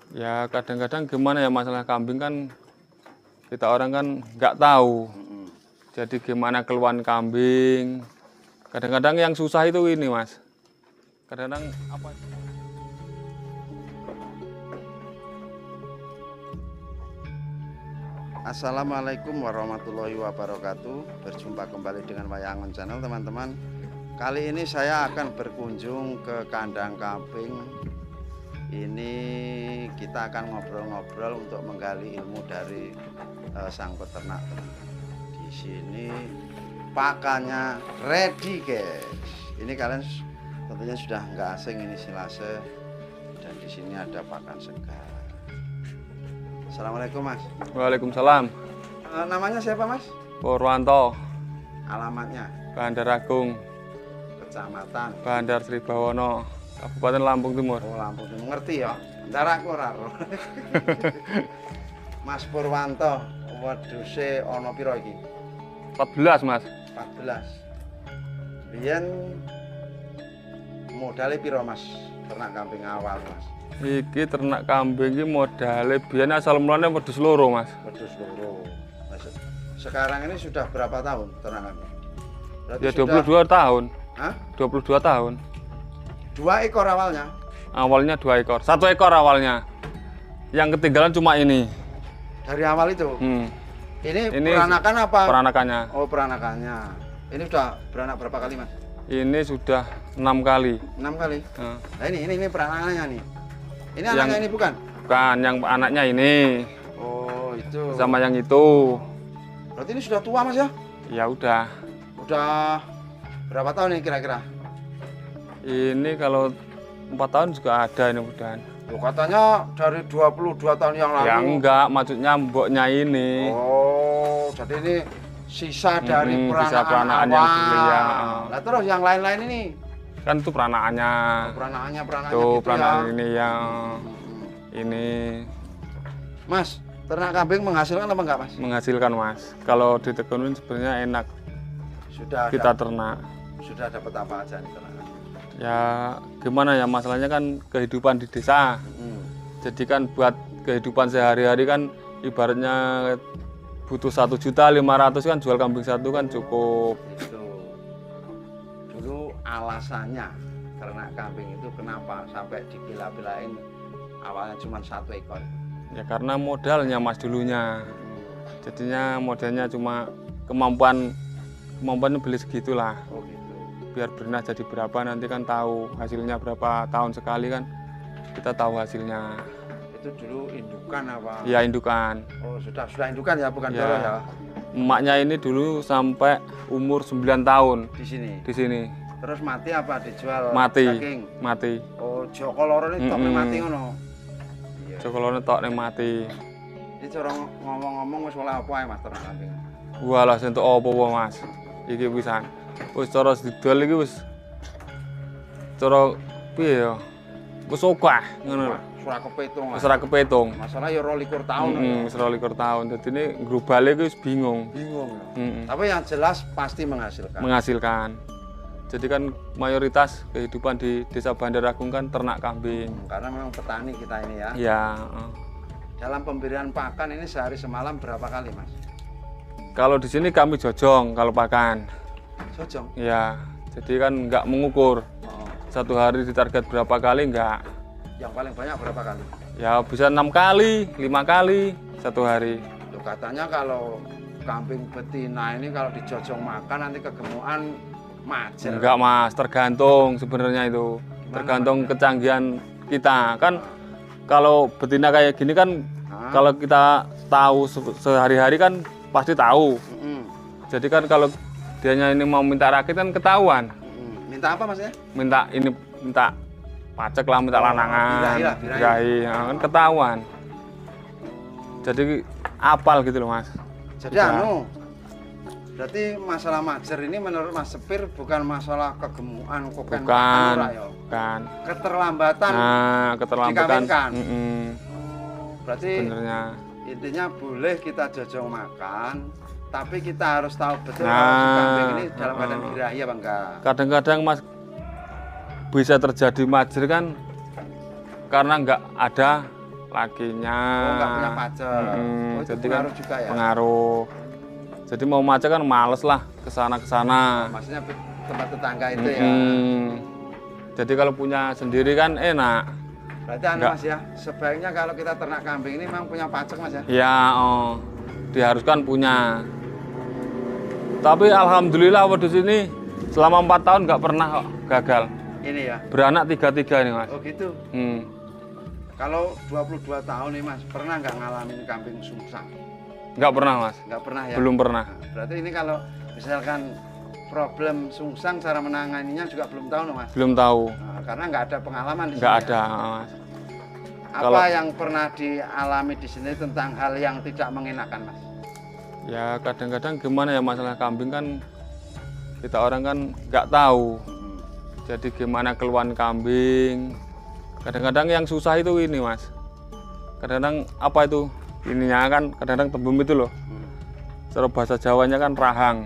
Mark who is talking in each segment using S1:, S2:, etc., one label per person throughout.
S1: Ya kadang-kadang gimana ya, masalah kambing kan kita orang kan nggak tahu. Jadi gimana keluhan kambing. Kadang-kadang yang susah itu ini Mas. Kadang-kadang apa?
S2: Assalamualaikum warahmatullahi wabarakatuh. Berjumpa kembali dengan Wayangon Channel, teman-teman. Kali ini saya akan berkunjung ke kandang kambing. Ini kita akan ngobrol-ngobrol untuk menggali ilmu dari sang peternak. Di sini pakannya ready, guys. Ini kalian tentunya sudah nggak asing, ini silase. Dan di sini ada pakan segar. Assalamualaikum, Mas.
S1: Waalaikumsalam.
S2: Namanya siapa, Mas?
S1: Purwanto.
S2: Alamatnya?
S1: Bandar Agung.
S2: Kecamatan?
S1: Bandar Sri Bawono, Kabupaten Lampung Timur.
S2: Oh, Lampung Timur. Ngerti ya? Ntar aku raro. Mas Purwanto, wedhuse ana pira iki?
S1: 14 Mas.
S2: 14. Biyen modale pira, Mas? Ternak kambing awal, Mas.
S1: Iki ternak kambing iki modale biyen asal mulane wedhus loro Mas.
S2: Wedhus loro. Sekarang ini sudah berapa tahun ternak kambing? Berarti
S1: Ya 22 tahun.
S2: Hah?
S1: 22 tahun.
S2: 2 ekor awalnya?
S1: Awalnya 2 ekor. 1 ekor awalnya. Yang ketinggalan cuma ini.
S2: Dari awal itu? Ini peranakan apa?
S1: Peranakannya.
S2: Oh, peranakannya. Ini sudah beranak berapa kali, Mas?
S1: Ini sudah 6 kali.
S2: 6 kali?
S1: Nah,
S2: ini peranakannya nih. Ini anaknya ini bukan?
S1: Bukan, yang anaknya ini.
S2: Oh, itu.
S1: Sama yang itu.
S2: Berarti ini sudah tua, Mas ya?
S1: Ya udah.
S2: Udah berapa tahun ini kira-kira?
S1: Ini kalau 4 tahun juga ada ini mudahan.
S2: Loh, katanya dari 22 tahun yang lalu.
S1: Ya enggak, maksudnya mboknya ini.
S2: Oh, jadi ini sisa dari
S1: sisa
S2: peranakan
S1: peranaan yang dulu ya.
S2: Nah, terus yang lain-lain ini?
S1: Kan itu peranakannya.
S2: Peranakannya
S1: Tuh
S2: gitu
S1: peranaan
S2: ya.
S1: ini yang ini
S2: Mas, ternak kambing menghasilkan apa enggak, Mas?
S1: menghasilkan Mas. Kalau ditekunin sebenarnya enak
S2: Sudah
S1: kita ternak.
S2: sudah dapat apa aja nih ternak?
S1: Ya gimana ya, masalahnya kan kehidupan di desa. Jadi kan buat kehidupan sehari-hari kan ibaratnya butuh 1.500.000 kan, jual kambing satu kan cukup.
S2: Itu dulu alasannya ternak kambing itu kenapa sampai dipila-pilain awalnya cuma 1 ekor?
S1: Ya karena modalnya Mas dulunya. Jadinya modalnya cuma kemampuan beli segitulah.
S2: Oh gitu.
S1: Biar bernah jadi berapa nanti kan tahu hasilnya, berapa tahun sekali kan kita tahu hasilnya.
S2: Itu dulu indukan apa?
S1: Ya indukan.
S2: Oh sudah indukan ya, bukan
S1: Ya.
S2: dolo ya?
S1: Emaknya ini dulu sampai umur 9 tahun
S2: Di sini.
S1: di sini.
S2: Terus mati apa dijual?
S1: Mati.
S2: Daging?
S1: Mati.
S2: Oh Joko loro ini tok mati ngono. Iya.
S1: Cokolone tok ning mati.
S2: Ini cara ngomong-ngomong wis oleh apa ya, Mas, ternak kambing?
S1: Walah sentuk apa Mas? Iki pisan. Wis cara didol iki wis cara piye ya? Wis ogah ngono lho.
S2: Surah kepitung lah.
S1: Wis ora kepetung.
S2: Masalah ya 22 tahun.
S1: Wis 22 tahun. Dadi ini grubale iki wis bingung.
S2: Bingung ya.
S1: Mm-mm.
S2: Tapi yang jelas pasti menghasilkan.
S1: Menghasilkan. Jadi kan mayoritas kehidupan di Desa Bandar Agung kan ternak kambing.
S2: Karena memang petani kita ini ya.
S1: Ya,
S2: Dalam pemberian pakan ini sehari semalam berapa kali, Mas?
S1: kalau di sini kami jojong kalau pakan.
S2: Jojong.
S1: Ya, jadi kan nggak mengukur.
S2: Oh.
S1: Satu hari ditarget berapa kali nggak.
S2: Yang paling banyak berapa kali?
S1: Ya bisa 6 kali, 5 kali satu hari.
S2: Loh, katanya kalau kambing betina ini kalau dijojong makan nanti kegemukan majer.
S1: Enggak Mas, tergantung sebenarnya itu. Tergantung kecanggihan kita. Kan kalau betina kayak gini kan kalau kita tahu sehari-hari kan pasti tahu. Jadi kan kalau dianya ini mau minta rakit kan ketahuan.
S2: Minta apa, Mas ya?
S1: Minta pacek lah, minta lanangan. Birahi, ya, kan ketahuan. Jadi apal gitu loh Mas.
S2: Jadi berarti masalah majer ini menurut Mas Sepir bukan masalah kegemukan,
S1: Bukan. Bukan.
S2: keterlambatan.
S1: Nah, keterlambatan.
S2: dikawinkan. Berarti
S1: Sebenarnya.
S2: intinya boleh kita jojong makan, tapi kita harus tahu betul kalau si kambing ini dalam keadaan birahi apa enggak.
S1: Kadang-kadang Mas bisa terjadi majer kan karena nggak ada lakinya.
S2: Oh, nggak punya pacar. Oh, itu
S1: Jadi
S2: pengaruh
S1: kan
S2: juga ya.
S1: pengaruh. Jadi mau macet kan males lah kesana kesana.
S2: Maksudnya tempat tetangga itu ya.
S1: Jadi kalau punya sendiri kan enak.
S2: Berarti anu Mas ya, sebaiknya kalau kita ternak kambing ini memang punya pacek Mas ya?
S1: Ya, diharuskan punya. Tapi alhamdulillah wedhus ini selama 4 tahun nggak pernah kok gagal.
S2: Ini ya?
S1: Beranak 3-3 nih Mas.
S2: Oh gitu? Kalau 22 tahun nih Mas, pernah nggak ngalamin kambing sungsang?
S1: Nggak pernah Mas.
S2: Nggak pernah ya?
S1: Belum pernah.
S2: Nah, berarti ini kalau misalkan problem sungsang, cara menanganinya juga belum tahu no Mas?
S1: Belum tahu.
S2: Nah, karena nggak ada pengalaman di sini.
S1: Nggak
S2: ya?
S1: ada Mas.
S2: Apa yang pernah dialami di sini tentang hal yang tidak mengenakan Mas?
S1: Ya kadang-kadang gimana ya masalah kambing kan kita orang kan nggak tahu. Jadi gimana keluhan kambing. Kadang-kadang yang susah itu ini Mas. Kadang-kadang apa itu ininya kan kadang-kadang tembem itu loh. Cara bahasa Jawanya kan rahang.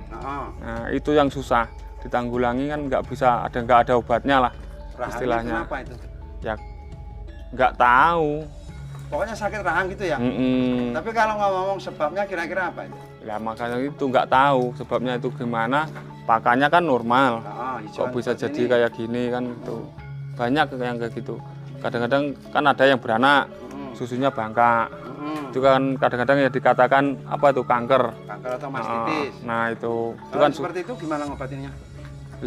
S1: Nah itu yang susah ditanggulangi kan nggak ada obatnya lah.
S2: Rahang
S1: istilahnya.
S2: Kenapa itu?
S1: Ya nggak tahu.
S2: Pokoknya sakit rahang gitu ya. Tapi kalau ngomong sebabnya kira-kira apa itu?
S1: Ya makanya itu nggak tahu sebabnya itu gimana. Pakannya kan normal. Kok bisa jadi
S2: ini?
S1: kayak gini kan itu. Banyak yang kayak gitu. Kadang-kadang kan ada yang beranak, susunya bangkak. Itu kan kadang-kadang ya dikatakan apa itu kanker.
S2: Kanker atau mastitis.
S1: Nah itu
S2: Kalau
S1: kan
S2: seperti itu gimana ngobatinnya?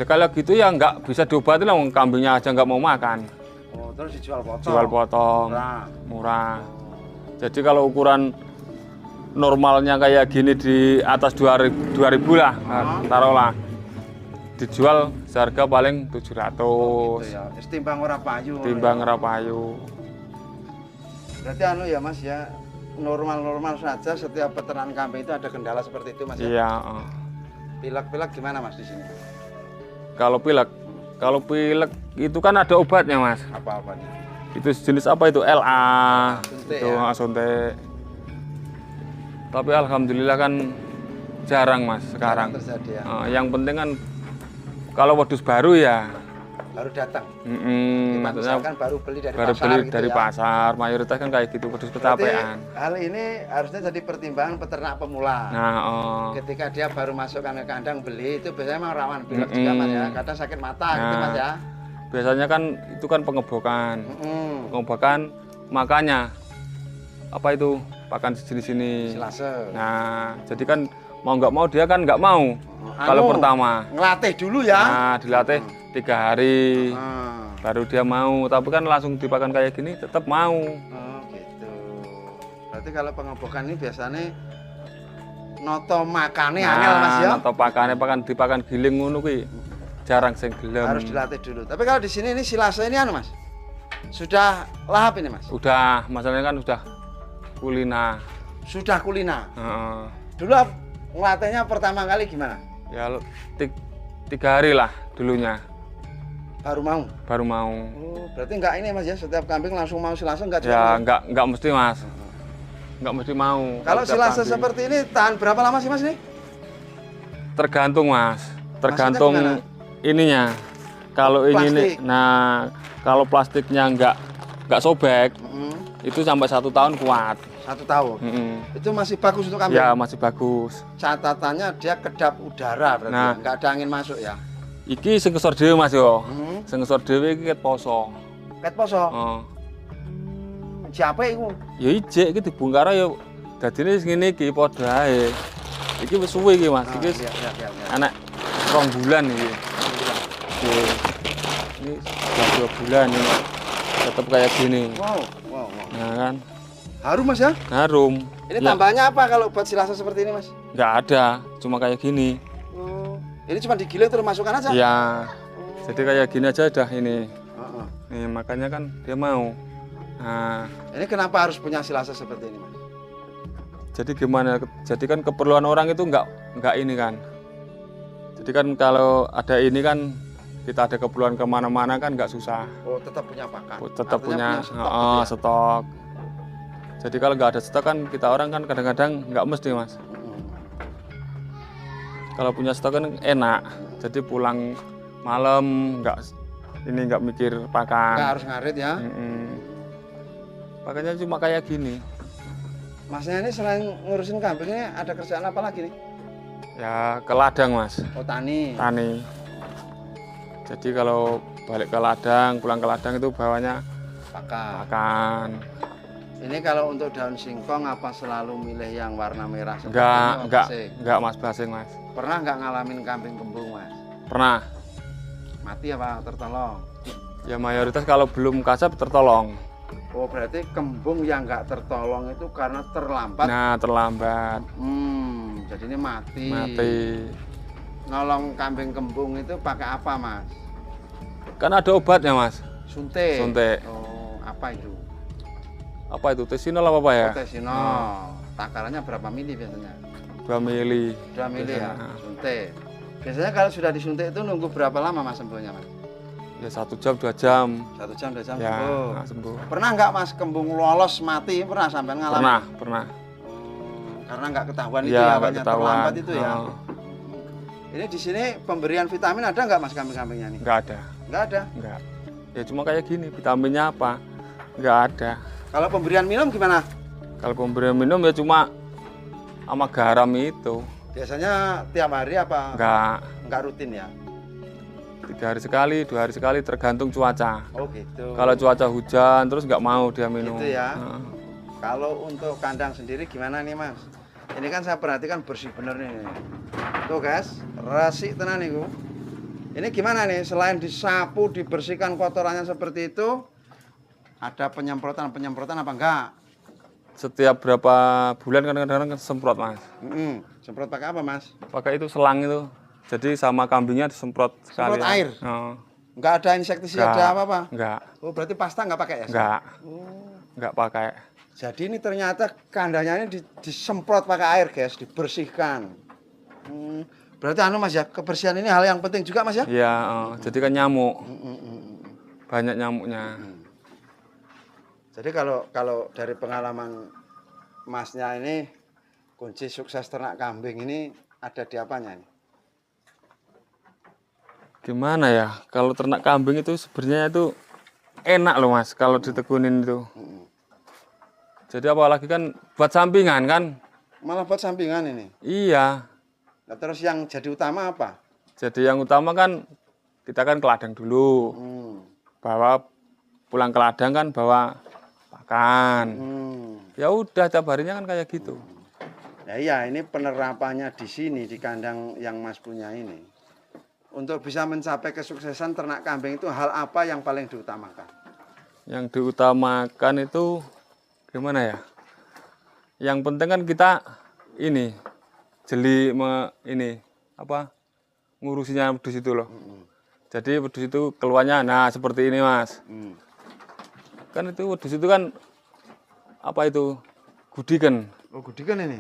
S1: kalau gitu ya nggak bisa diobatin lah, kambingnya aja nggak mau makan.
S2: Oh, terus dijual potong.
S1: Jual potong, murah. Jadi kalau ukuran normalnya kayak gini di atas 2000 lah, taruhlah. Dijual seharga paling 700.
S2: Gitu ya. Timbang ora payu.
S1: Timbang ora payu.
S2: Berarti anu ya Mas ya, normal-normal saja setiap peternakan kambing itu ada kendala seperti itu Mas ya.
S1: Iya.
S2: Pilek-pilek gimana Mas di sini?
S1: Kalau pilek itu kan ada obatnya Mas.
S2: Apa-apanya?
S1: Itu jenis apa itu? LA.
S2: Suntik
S1: Itu
S2: ya?
S1: suntik. Tapi alhamdulillah kan jarang Mas sekarang.
S2: Terjadi ya.
S1: Yang penting kan kalau wedhus baru ya
S2: Baru datang.
S1: Maksudnya
S2: Misalkan baru beli dari
S1: baru
S2: pasar
S1: beli
S2: gitu
S1: dari
S2: ya.
S1: pasar, mayoritas kan kayak gitu, wedhus kecapean.
S2: Hal ini harusnya jadi pertimbangan peternak pemula.
S1: Nah,
S2: ketika dia baru masukkan ke kandang beli itu biasanya memang rawan pilek juga Mas ya, kadang sakit mata gitu Mas ya.
S1: Biasanya kan itu kan pengebokan. Pengebokan makanya apa itu pakan sejenis ini.
S2: Silase.
S1: Nah, jadi kan mau nggak mau dia kan nggak mau. Kalau pertama
S2: ngelatih dulu ya.
S1: Nah, dilatih 3 hari. Baru dia mau, tapi kan langsung dipakan kayak gini tetap mau.
S2: Oh gitu. Berarti kalau pengebokan ini biasanya noto makane angel Mas ya.
S1: Noto pakan dipakan giling ngono kuwi. Jarang sing gelem.
S2: Harus dilatih dulu. Tapi kalau di sini ini silase ini anu Mas. Sudah lahap ini Mas?
S1: Udah, masalahnya kan udah kulina.
S2: Sudah kulina. Dulu ngelatihnya pertama kali gimana?
S1: Ya 3 hari lah dulunya.
S2: Baru mau?
S1: Baru mau.
S2: Oh, berarti enggak ini Mas ya, setiap kambing langsung mau silase enggak?
S1: Ya enggak mesti Mas. Enggak mesti mau.
S2: Kalau silase seperti ini tahan berapa lama sih Mas ini?
S1: Tergantung Mas. Tergantung ininya. Kalau ini nih, nah kalau plastiknya enggak sobek, itu sampai 1 tahun kuat.
S2: 1 tahun. Itu masih bagus untuk kambing?
S1: Ya masih bagus.
S2: Catatannya dia kedap udara berarti,
S1: nah,
S2: enggak ada angin masuk ya?
S1: Iki sing ngesor dhewe Mas yo. Sing ngesor dhewe iki ket poso.
S2: Ket poso? Siapa iku?
S1: Ya ijek iki dibongkar yo. Dadine sing ngene iki padha ae. Iki wis suwe iki Mas. Iki anak 2 bulan iki. Ini sudah 2 bulan ini. Tetap kayak gini.
S2: Wow.
S1: Nah kan.
S2: Harum Mas ya?
S1: Harum.
S2: Ini tambahannya apa kalau buat silase seperti ini Mas?
S1: Nggak ada, cuma kayak gini.
S2: Ini cuma digiling terus masukkan aja?
S1: Iya. Jadi kayak gini aja dah ini. Nih, makanya kan dia mau. Nah,
S2: ini kenapa harus punya silase seperti ini Mas?
S1: Jadi gimana? Jadi kan keperluan orang itu nggak ini kan. Jadi kan kalau ada ini kan kita ada keperluan kemana-mana kan nggak susah.
S2: Oh, tetap punya pakan?
S1: Tetap punya
S2: stok,
S1: stok. Jadi kalau nggak ada stok kan kita orang kan kadang-kadang nggak mesti Mas. Kalau punya stok kan enak. Jadi pulang malam nggak mikir pakan.
S2: Nggak harus ngarit ya.
S1: Pakainya cuma kayak gini.
S2: Masnya ini selain ngurusin kambingnya ada kerjaan apa lagi nih?
S1: Ya ke ladang Mas,
S2: Oh, tani.
S1: tani. Jadi kalau balik ke ladang, pulang ke ladang itu bawanya
S2: Pakan.
S1: pakan.
S2: Ini kalau untuk daun singkong apa selalu milih yang warna merah seperti ini? Apa basing?
S1: Enggak Mas, basing Mas.
S2: Pernah nggak ngalamin kambing kembung Mas?
S1: Pernah.
S2: Mati apa tertolong?
S1: Ya mayoritas kalau belum kasap tertolong.
S2: Oh, berarti kembung yang nggak tertolong itu karena terlambat.
S1: Nah, terlambat.
S2: Jadi ini mati.
S1: Mati.
S2: Nolong kambing kembung itu pakai apa Mas?
S1: Kan ada obatnya Mas.
S2: Suntik.
S1: Suntik.
S2: Oh, apa itu?
S1: Apa itu? Tesinol apa ya?
S2: Tesinol. Takarannya berapa mili biasanya?
S1: 2 mili.
S2: 2 mili ya,
S1: Biasanya.
S2: suntik. Biasanya kalau sudah disuntik itu nunggu berapa lama Mas sembuhnya Mas?
S1: Ya 1 jam 2 jam.
S2: 1 jam 2 jam
S1: Ya,
S2: sembuh.
S1: sembuh.
S2: Pernah nggak Mas kembung lolos mati? Pernah sampai ngalamin?
S1: Pernah.
S2: Karena nggak ketahuan itu
S1: Ya,
S2: ya,
S1: nggak
S2: banyak
S1: ketahuan.
S2: terlambat itu ya.
S1: Oh,
S2: Ini di sini pemberian vitamin ada nggak Mas kambing-kambingnya nih?
S1: nggak ada.
S2: Nggak ada.
S1: Enggak. Ya cuma kayak gini, vitaminnya apa? Nggak ada.
S2: Kalau pemberian minum gimana?
S1: Kalau pemberian minum ya cuma sama garam itu.
S2: Biasanya tiap hari apa?
S1: Nggak
S2: Rutin ya?
S1: 3 hari sekali, 2 hari sekali tergantung cuaca.
S2: Oh gitu.
S1: Kalau cuaca hujan terus nggak mau dia minum.
S2: Gitu ya.
S1: Heeh.
S2: Kalau untuk kandang sendiri gimana nih Mas? Ini kan saya perhatikan bersih bener nih. Tuh guys, resik tenan niku. Ini gimana nih? Selain disapu, dibersihkan kotorannya seperti itu, ada penyemprotan apa enggak?
S1: Setiap berapa bulan kan kadang-kadang semprot Mas.
S2: Semprot pakai apa Mas?
S1: Pakai itu selang itu. Jadi sama kambingnya disemprot sekali.
S2: Semprot air?
S1: Oh,
S2: Enggak ada insektisida apa-apa?
S1: enggak.
S2: Oh berarti pasta enggak pakai ya?
S1: Enggak.
S2: Oh.
S1: Enggak pakai.
S2: Jadi ini ternyata kandangnya ini disemprot pakai air guys, dibersihkan. Berarti anu Mas ya, kebersihan ini hal yang penting juga Mas ya?
S1: Iya, jadi kan nyamuk. Banyak nyamuknya.
S2: Jadi kalau dari pengalaman Masnya ini, kunci sukses ternak kambing ini ada di apanya ini?
S1: Gimana ya? Kalau ternak kambing itu sebenarnya itu enak loh Mas kalau ditekunin itu. Jadi apalagi kan buat sampingan kan?
S2: Malah buat sampingan ini.
S1: Iya.
S2: Nah, terus yang jadi utama apa?
S1: Jadi yang utama kan kita kan ke ladang dulu. Bawa pulang ke ladang kan bawa pakan. Ya udah tiap harinya kan kayak gitu.
S2: Ya iya, ini penerapannya di sini di kandang yang Mas punya ini. Untuk bisa mencapai kesuksesan ternak kambing itu hal apa yang paling diutamakan?
S1: Yang diutamakan itu gimana ya? Yang penting kan kita ini jeli ini apa ngurusinya wedhus itu loh. Jadi wedhus itu keluarnya nah seperti ini Mas. Kan itu wedhus itu kan apa itu gudikan.
S2: Oh gudikan ini?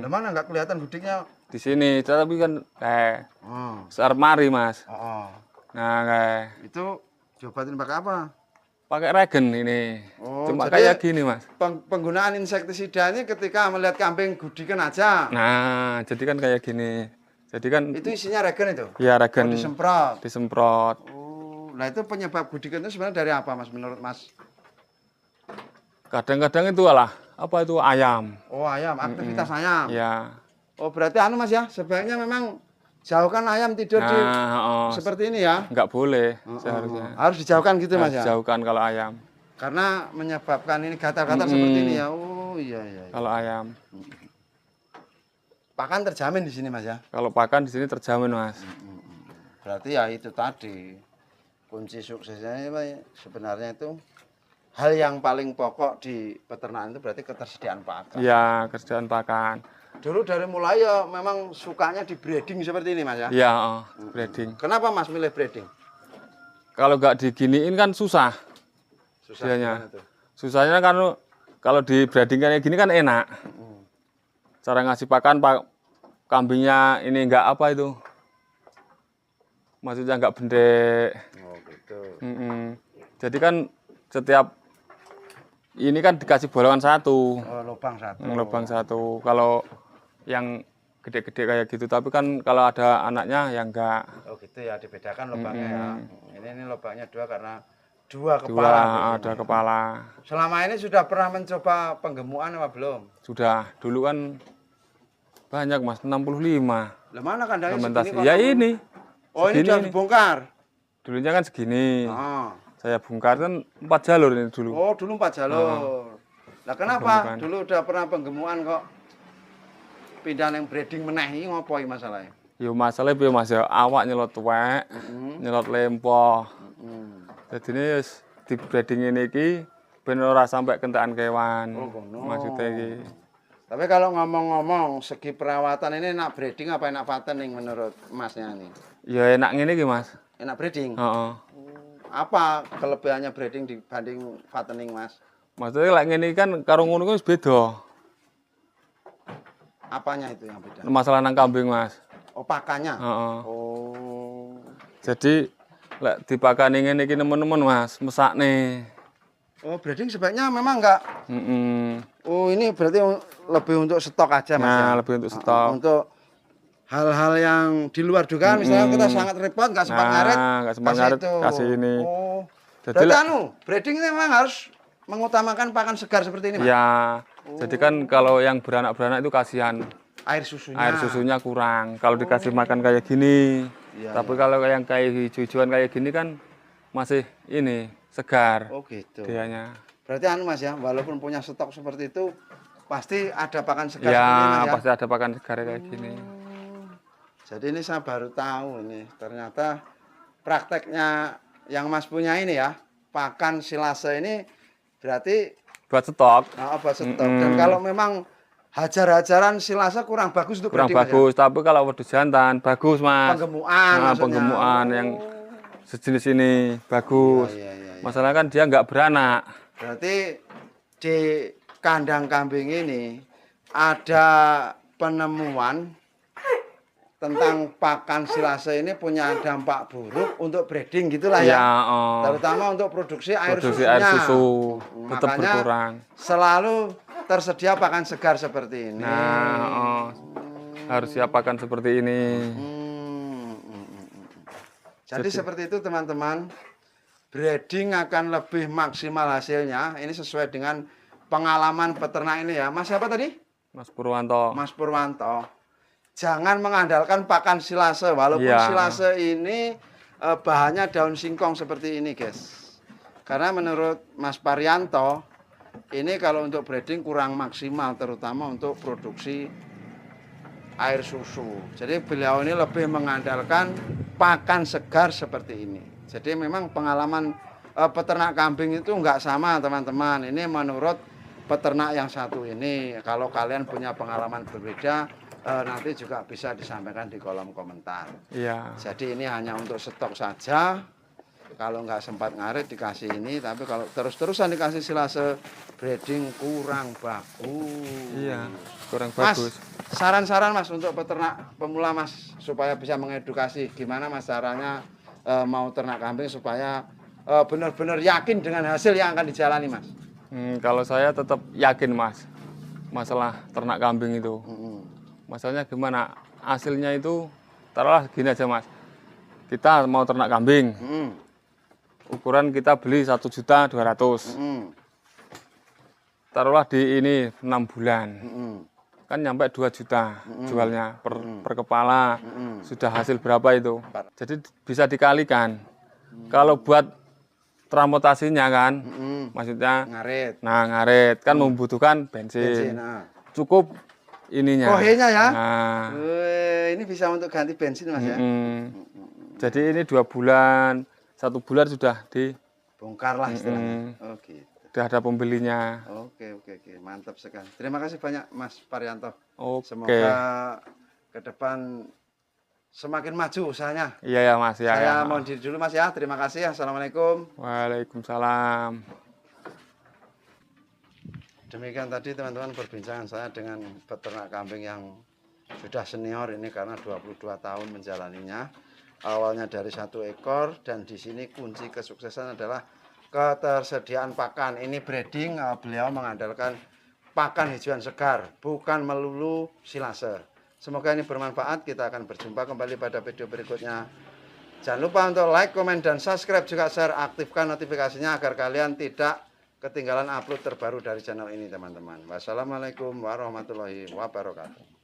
S2: Nah, mana nggak kelihatan gudiknya?
S1: Di sini tapi kan kayak searmari Mas. Nah kayak
S2: Itu diobatin pakai apa?
S1: pakai regen ini.
S2: Oh,
S1: Cuma
S2: jadi
S1: kayak gini Mas.
S2: Penggunaan insektisida ini ketika melihat kambing gudikan aja.
S1: Nah jadi kan kayak gini. Jadi kan
S2: Itu isinya regen itu?
S1: ya regen
S2: Oh, disemprot.
S1: disemprot.
S2: Oh, nah itu penyebab gudikan itu sebenarnya dari apa Mas menurut Mas?
S1: Kadang-kadang itu apa itu ayam.
S2: Oh ayam, aktivitas ayam.
S1: Ya.
S2: Oh berarti anu Mas ya, sebaiknya memang jauhkan ayam tidur di seperti ini ya?
S1: Nggak boleh seharusnya.
S2: Harus dijauhkan gitu Mas ya?
S1: Jauhkan kalau ayam.
S2: Karena menyebabkan ini gatal-gatal seperti ini ya. Oh iya.
S1: Kalau ayam.
S2: Pakan terjamin di sini Mas ya?
S1: Kalau pakan di sini terjamin Mas.
S2: Berarti ya itu tadi kunci suksesnya sebenarnya itu hal yang paling pokok di peternakan itu berarti ketersediaan pakan.
S1: Iya, ketersediaan pakan.
S2: Dulu dari mulai ya memang sukanya di breeding seperti ini Mas ya?
S1: Iya, breeding.
S2: Kenapa Mas milih breeding?
S1: Kalau nggak diginiin kan susah.
S2: Susahnya.
S1: Susahnya kan kalau di breeding kayak gini kan enak. Cara ngasih pakan kambingnya ini nggak apa itu. Maksudnya nggak bendek.
S2: Oh gitu.
S1: Jadi kan setiap ini kan dikasih bolongan satu.
S2: Oh, lubang satu.
S1: Lubang satu. Kalau yang gede-gede kayak gitu, tapi kan kalau ada anaknya ya enggak.
S2: Oh gitu ya, dibedakan lubangnya ya. Ini lubangnya 2 karena Dua
S1: dua
S2: kepala.
S1: ada kepala.
S2: Selama ini sudah pernah mencoba penggemukan apa belum?
S1: Sudah dulu kan banyak Mas, 65
S2: Lah mana kandangnya
S1: fermentasi.
S2: segini kok?
S1: Ya ini.
S2: Oh ini
S1: Segini
S2: sudah
S1: ini.
S2: dibongkar.
S1: Dulunya kan segini.
S2: Oh.
S1: Saya bongkar kan 4 jalur ini dulu.
S2: Oh dulu 4 jalur. Lah kenapa?
S1: Penggemukan.
S2: Dulu udah pernah penggemukan kok pindah yang breeding meneh iki ngopo iki masalahnya?
S1: Yo masalah piye Mas ya awak nyelot tuwek, nyelot lempoh. Jadi ini di breeding ini iki ben ora sampai kentekan kewan.
S2: Oh, ngono.
S1: Maksudnya iki.
S2: Tapi kalau ngomong-ngomong segi perawatan ini enak breeding apa enak fattening menurut Masnya nih?
S1: Ya enak ngene iki Mas.
S2: Enak breeding.
S1: Heeh.
S2: Apa kelebihannya breeding dibanding fattening, Mas?
S1: Maksudnya lek ngene iki kan karo ngono ku wis beda.
S2: Apanya itu yang beda?
S1: Masalah nang kambing Mas.
S2: Oh, pakannya.
S1: Heeh.
S2: Oh.
S1: Jadi lek dipakani ngene iki nemen-nemen Mas, mesakne.
S2: Oh, breeding sebaiknya memang enggak. Oh, ini berarti lebih untuk stok aja, Mas.
S1: Nah,
S2: Ya?
S1: lebih untuk stok.
S2: Untuk hal-hal yang di luar dugaan, misalnya kita sangat repot, nggak sempat ngaret,
S1: nggak sempat ngaret, kasih ini.
S2: Oh,
S1: Jadi
S2: berarti breeding ini memang harus mengutamakan pakan segar seperti ini, Mas?
S1: Ya, jadi kan kalau yang beranak-beranak itu kasihan.
S2: Air susunya.
S1: Air susunya kurang. Kalau dikasih makan kayak gini.
S2: Iya,
S1: Tapi kalau yang kayak hijau-hijauan kayak gini kan masih ini segar.
S2: Oh gitu.
S1: Dianya.
S2: Berarti Mas ya, walaupun punya stok seperti itu, pasti ada pakan segar
S1: Ya,
S2: seperti ini, Mas ya?
S1: pasti ada pakan segar kayak gini.
S2: Jadi ini saya baru tahu ini, ternyata prakteknya yang Mas punya ini ya, pakan silase ini berarti
S1: Buat stok.
S2: obat stok. Dan kalau memang hajar-hajaran silase kurang bagus untuk
S1: Kurang
S2: breeding, Mas,
S1: bagus, tapi kalau wedus jantan bagus,
S2: ya?
S1: Mas.
S2: Penggemukan
S1: Nah,
S2: maksudnya.
S1: penggemukan yang sejenis ini bagus.
S2: Iya.
S1: Masalahnya kan dia nggak beranak.
S2: Berarti di kandang kambing ini ada penemuan tentang pakan silase ini punya dampak buruk untuk breeding gitulah ya. Terutama untuk produksi air susunya.
S1: Air susu tetap
S2: Makanya
S1: berkurang.
S2: selalu tersedia pakan segar seperti ini.
S1: Nah, harus siap pakan seperti ini.
S2: Jadi seperti itu teman-teman. Breeding akan lebih maksimal hasilnya. Ini sesuai dengan pengalaman peternak ini ya. Mas siapa tadi?
S1: Mas Purwanto.
S2: Mas Purwanto. Jangan mengandalkan pakan silase, walaupun silase ini bahannya daun singkong seperti ini, guys. Karena menurut Mas Parianto, ini kalau untuk breeding kurang maksimal, terutama untuk produksi air susu. Jadi beliau ini lebih mengandalkan pakan segar seperti ini. Jadi memang pengalaman peternak kambing itu nggak sama, teman-teman. Ini menurut peternak yang satu ini. Kalau kalian punya pengalaman berbeda, nanti juga bisa disampaikan di kolom komentar.
S1: Iya.
S2: Jadi ini hanya untuk stok saja. Kalau nggak sempat ngarit dikasih ini, tapi kalau terus-terusan dikasih silase breeding kurang bagus.
S1: Iya, kurang
S2: Mas,
S1: bagus.
S2: saran-saran Mas untuk peternak pemula Mas supaya bisa mengedukasi gimana Mas caranya mau ternak kambing supaya benar-benar yakin dengan hasil yang akan dijalani Mas.
S1: Kalau saya tetap yakin Mas masalah ternak kambing itu. Masalahnya gimana? Hasilnya itu taruhlah gini aja Mas. Kita mau ternak kambing. Ukuran kita beli 1.200.000. Taruhlah di ini 6 bulan. Kan nyampe 2 juta jualnya per kepala. Sudah hasil berapa itu? Jadi bisa dikalikan. Kalau buat transportasinya kan, maksudnya
S2: ngarit.
S1: Nah, ngarit kan membutuhkan bensin. Cukup ininya.
S2: Kohenya ya.
S1: Nah,
S2: ini bisa untuk ganti bensin Mas ya.
S1: Jadi ini 2 bulan, 1 bulan sudah
S2: dibongkar lah istilahnya. Oh gitu.
S1: Sudah ada pembelinya.
S2: Oke, mantap sekali. Terima kasih banyak Mas Parianto.
S1: Oke.
S2: Semoga ke depan semakin maju usahanya.
S1: Iya ya Mas ya.
S2: Saya mohon diri dulu Mas ya. Terima kasih. Assalamualaikum.
S1: Waalaikumsalam.
S2: Demikian tadi teman-teman perbincangan saya dengan peternak kambing yang sudah senior ini karena 22 tahun menjalaninya. Awalnya dari 1 ekor dan di sini kunci kesuksesan adalah ketersediaan pakan. Ini breeding beliau mengandalkan pakan hijauan segar, bukan melulu silase. Semoga ini bermanfaat. Kita akan berjumpa kembali pada video berikutnya. Jangan lupa untuk like, komen, dan subscribe, juga share, aktifkan notifikasinya agar kalian tidak ketinggalan upload terbaru dari channel ini teman-teman. Wassalamualaikum warahmatullahi wabarakatuh.